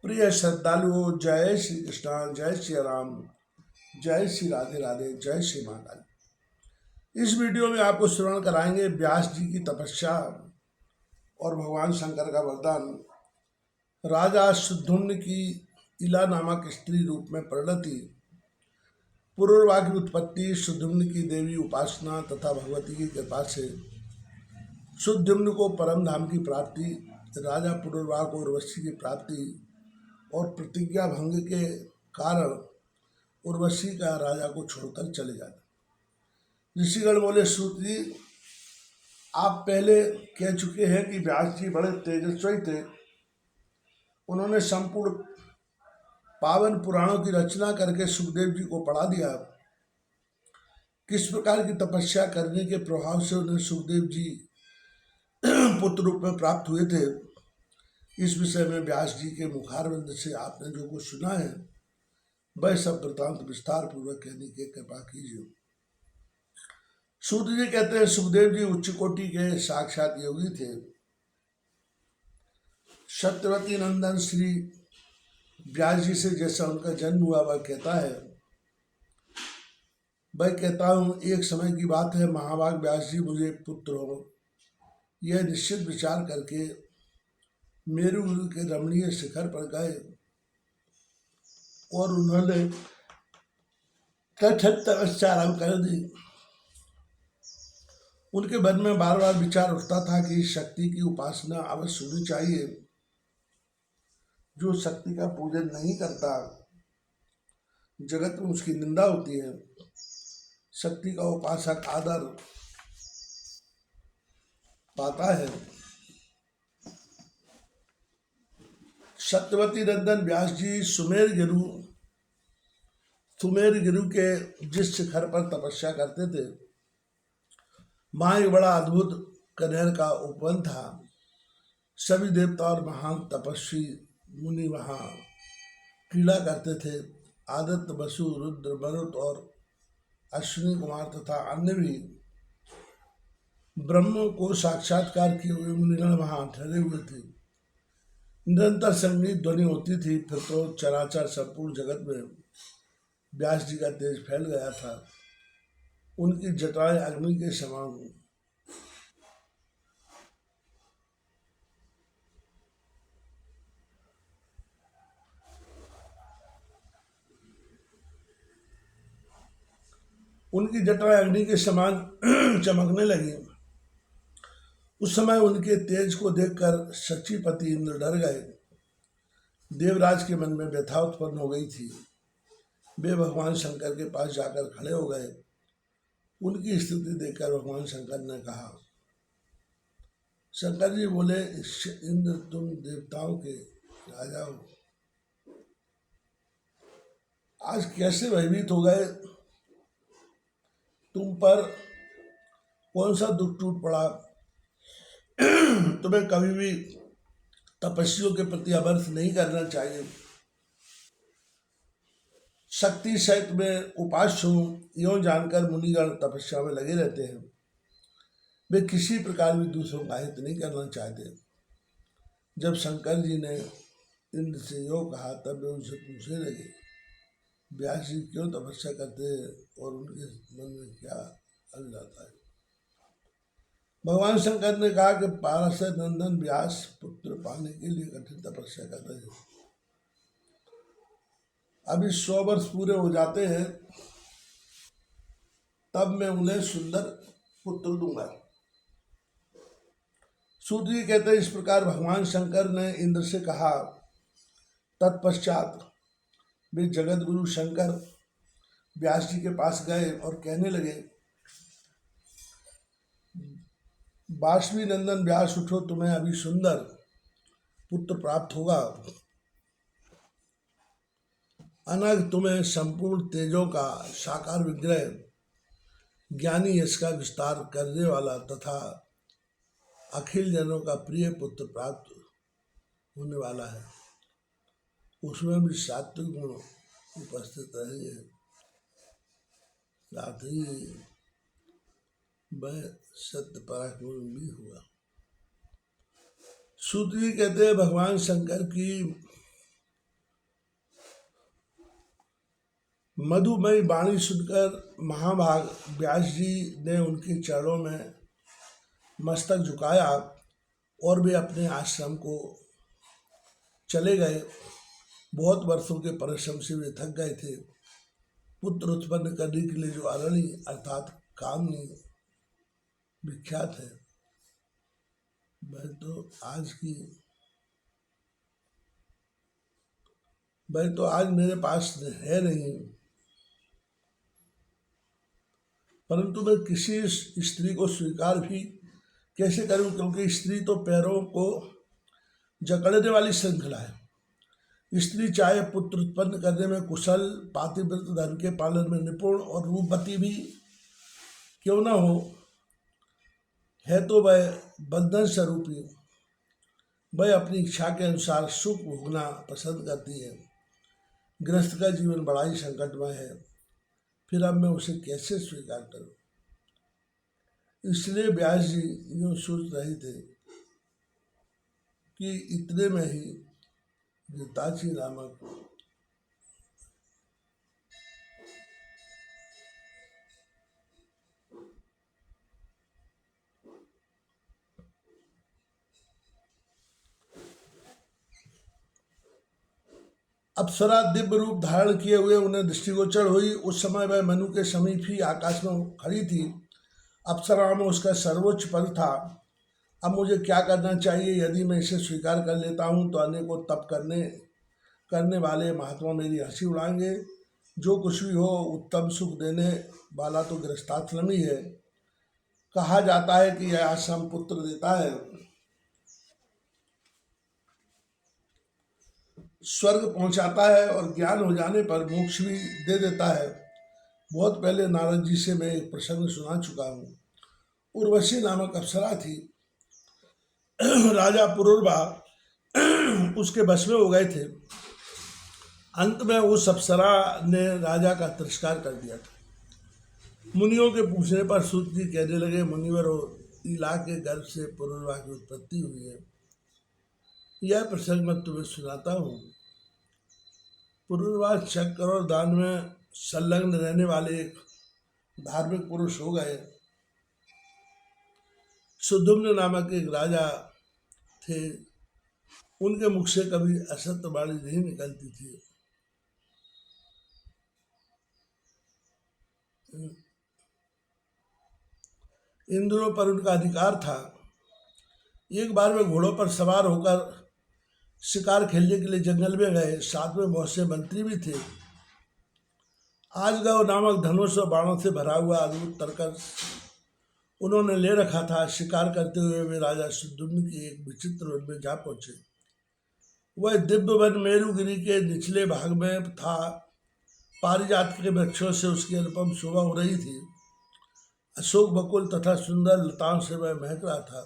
प्रिय श्रद्धालुओं, जय श्री कृष्णा, जय श्री राम, जय श्री राधे राधे, जय श्री महाकाल। इस वीडियो में आपको श्रवण कराएंगे व्यास जी की तपस्या और भगवान शंकर का वरदान। राजा शुद्धुम्न की इला नामक स्त्री रूप में परिणति, पुरुरवा की उत्पत्ति, शुद्धुम्न की देवी उपासना तथा भगवती की कृपा से शुद्धुम्न को परम धाम की प्राप्ति, राजा पुरुरवा को उर्वशी की प्राप्ति और प्रतिज्ञा भंग के कारण उर्वशी का राजा को छोड़कर चले जाते। ऋषिगण बोले, सूत जी, आप पहले कह चुके हैं कि व्यास जी बड़े तेजस्वी थे। उन्होंने संपूर्ण पावन पुराणों की रचना करके सुखदेव जी को पढ़ा दिया। किस प्रकार की तपस्या करने के प्रभाव से उन्हें सुखदेव जी पुत्र रूप में प्राप्त हुए थे, इस विषय में व्यास जी के मुखारविंद से आपने जो कुछ सुना है वह सब वृतांत विस्तार पूर्वक कहने की कृपा कीजिए। सूत जी कहते हैं, सुखदेव जी उच्च कोटि के साक्षात योगी थे। सत्यवती नंदन श्री व्यास जी से जैसा उनका जन्म हुआ वह कहता है, मैं कहता हूँ, एक समय की बात है, महाभाग व्यास जी मुझे पुत्र हो यह निश्चित विचार करके मेरु के रमणीय शिखर पर गए और उन्होंने कठिन तपस्या आरंभ कर दी। उनके मन में बार बार विचार उठता था कि शक्ति की उपासना अवश्य होनी चाहिए। जो शक्ति का पूजन नहीं करता जगत में उसकी निंदा होती है। शक्ति का उपासक आदर पाता है। सत्यवती नंदन व्यास जी सुमेर गिरु के जिस शिखर पर तपस्या करते थे, वहां एक बड़ा अद्भुत कनेर का उपवन था। सभी देवता और महान तपस्वी मुनि वहां क्रीड़ा करते थे। आदित्य, वसु, रुद्र, मरुत और अश्विनी कुमार तथा अन्य भी ब्रह्म को साक्षात्कार किए हुए मुनिगण वहां ठहरे हुए थे। निरंतर संगीत ध्वनि होती थी। फिर तो चराचर संपूर्ण जगत में व्यास जी का तेज फैल गया था। उनकी जटाएं अग्नि के समान उनकी जटाएं अग्नि के समान चमकने लगी। उस समय उनके तेज को देखकर शचीपति इंद्र डर गए। देवराज के मन में व्यथा उत्पन्न हो गई थी। वे भगवान शंकर के पास जाकर खड़े हो गए। उनकी स्थिति देखकर भगवान शंकर ने कहा, शंकर जी बोले, इंद्र, तुम देवताओं के राजा हो, आज कैसे भयभीत हो गए? तुम पर कौन सा दुख टूट पड़ा? तुम्हें कभी भी तपस्वियों के प्रति अभर्थ नहीं करना चाहिए। शक्ति सहित में उपास्य हूँ यों जानकर मुनिगण तपस्या में लगे रहते हैं। वे किसी प्रकार भी दूसरों का हित नहीं करना चाहते। जब शंकर जी ने इंद्र से यो कहा, तब वे उनसे पूछने लगे, व्यास जी क्यों तपस्या करते हैं और उनके मन में क्या अल जाता है? भगवान शंकर ने कहा कि पार्षद नंदन व्यास पुत्र पाने के लिए कठिन तपस्या कर रहे हैं। अभी 100 वर्ष पूरे हो जाते हैं, तब मैं उन्हें सुंदर पुत्र दूंगा। सूत जी कहते हैं, इस प्रकार भगवान शंकर ने इंद्र से कहा। तत्पश्चात वे जगत गुरु शंकर व्यास जी के पास गए और कहने लगे, वाष्वी नंदन व्यास उठो, तुम्हें अभी सुंदर पुत्र प्राप्त होगा। अनग तुम्हें संपूर्ण तेजों का साकार विग्रह, ज्ञानी यश का विस्तार करने वाला तथा अखिल जनों का प्रिय पुत्र प्राप्त होने वाला है। उसमें भी सात्विक गुण उपस्थित रहेंगे, साथ ही वह सत्य पराक्रम भी हुआ। सूत जी कहते हैं, भगवान शंकर की मधुमयी वाणी सुनकर महाभाग व्यास जी ने उनके चरणों में मस्तक झुकाया और वे अपने आश्रम को चले गए। बहुत वर्षों के परिश्रम से वे थक गए थे। पुत्र उत्पन्न करने के लिए जो अरणी अर्थात कामनी विख्यात है, वह तो आज मेरे पास है नहीं, परंतु मैं किसी स्त्री को स्वीकार भी कैसे करूं, क्योंकि स्त्री तो पैरों को जकड़ने वाली श्रृंखला है। स्त्री चाहे पुत्र उत्पन्न करने में कुशल, पातिव्रत धर्म के पालन में निपुण और रूपवती भी क्यों न हो, है तो वह बंधन स्वरूपी। वह अपनी इच्छा के अनुसार सुख भोगना पसंद करती है। गृहस्थ का जीवन बड़ा ही संकटमय है, फिर अब मैं उसे कैसे स्वीकार करूं। इसलिए व्यास जी यूँ सोच रहे थे कि इतने में ही घृताची नामक अप्सरा दिव्य रूप धारण किए हुए उन्हें दृष्टिगोचर हुई। उस समय वह मनु के समीप ही आकाश में खड़ी थी। अप्सरा में उसका सर्वोच्च पद था। अब मुझे क्या करना चाहिए? यदि मैं इसे स्वीकार कर लेता हूँ तो अनेकों तप करने वाले महात्मा मेरी हंसी उड़ाएंगे। जो कुछ भी हो, उत्तम सुख देने वाला तो गृहस्थाश्रम ही है। कहा जाता है कि यह आश्रम पुत्र देता है, स्वर्ग पहुंचाता है और ज्ञान हो जाने पर मोक्ष भी दे देता है। बहुत पहले नारद जी से मैं एक प्रसंग सुना चुका हूँ। उर्वशी नामक अप्सरा थी। राजा पुरुरवा उसके बस में हो गए थे। अंत में उस अप्सरा ने राजा का तिरस्कार कर दिया था। मुनियों के पूछने पर सूत जी कहने लगे, मुनिवर इला के गर्भ से पुरुरवा की उत्पत्ति हुई है। यह प्रसंग मैं तुम्हें सुनाता हूँ। पुरुरवा चक्र और दान में संलग्न रहने वाले एक धार्मिक पुरुष हो गए। सुधुम्न नामक एक राजा थे। उनके मुख से कभी असत्य वाणी नहीं निकलती थी। इंद्रों पर उनका अधिकार था। एक बार वे घोड़ों पर सवार होकर शिकार खेलने के लिए जंगल में गए। साथ में बहुत से मंत्री भी थे। आजगव नामक धनुष और बाणों से भरा हुआ अद्भुत तरकस उन्होंने ले रखा था। शिकार करते हुए वे राजा सुद्युम्न की एक विचित्र वन में जा पहुंचे। वह दिव्य वन मेरुगिरी के निचले भाग में था। पारिजात के वृक्षों से उसकी अनुपम शोभा हो रही थी। अशोक बकुल तथा सुंदर लताओं से वह महक रहा था।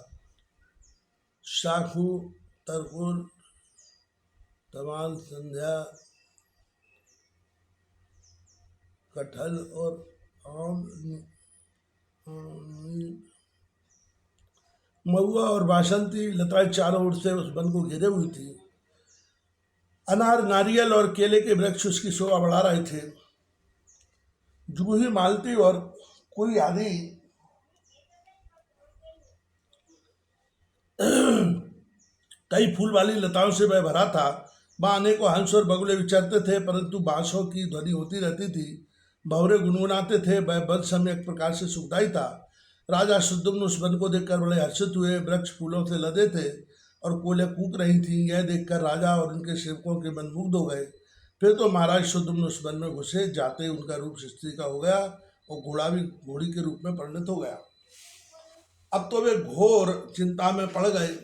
शाखू, तरकुल, तमाल, संध्या, कटहल और आम, महुआ और बासंती लताएं चारों ओर से उस वन को घेरे हुई थी। अनार, नारियल और केले के वृक्ष उसकी शोभा बढ़ा रहे थे। जूही, मालती और कोई आदि कई फूल वाली लताओं से वह भरा था। वहाँ अनेकों हंस और बगुले विचरते थे, परंतु बांसों की ध्वनि होती रहती थी। भंवरे गुनगुनाते थे। वह वन सम्यक प्रकार से सुखदायी था। राजा सुद्युम्न उस वन को देखकर बड़े हर्षित हुए। वृक्ष फूलों से लदे थे और कोयलें कूक रही थी। यह देखकर राजा और उनके सेवकों के मन मुग्ध हो गए। फिर तो महाराज सुद्युम्न उस वन में घुसे। जाते उनका रूप स्त्री का हो गया और घोड़ा भी घोड़ी के रूप में परिणत हो गया। अब तो वे घोर चिंता में पड़ गए।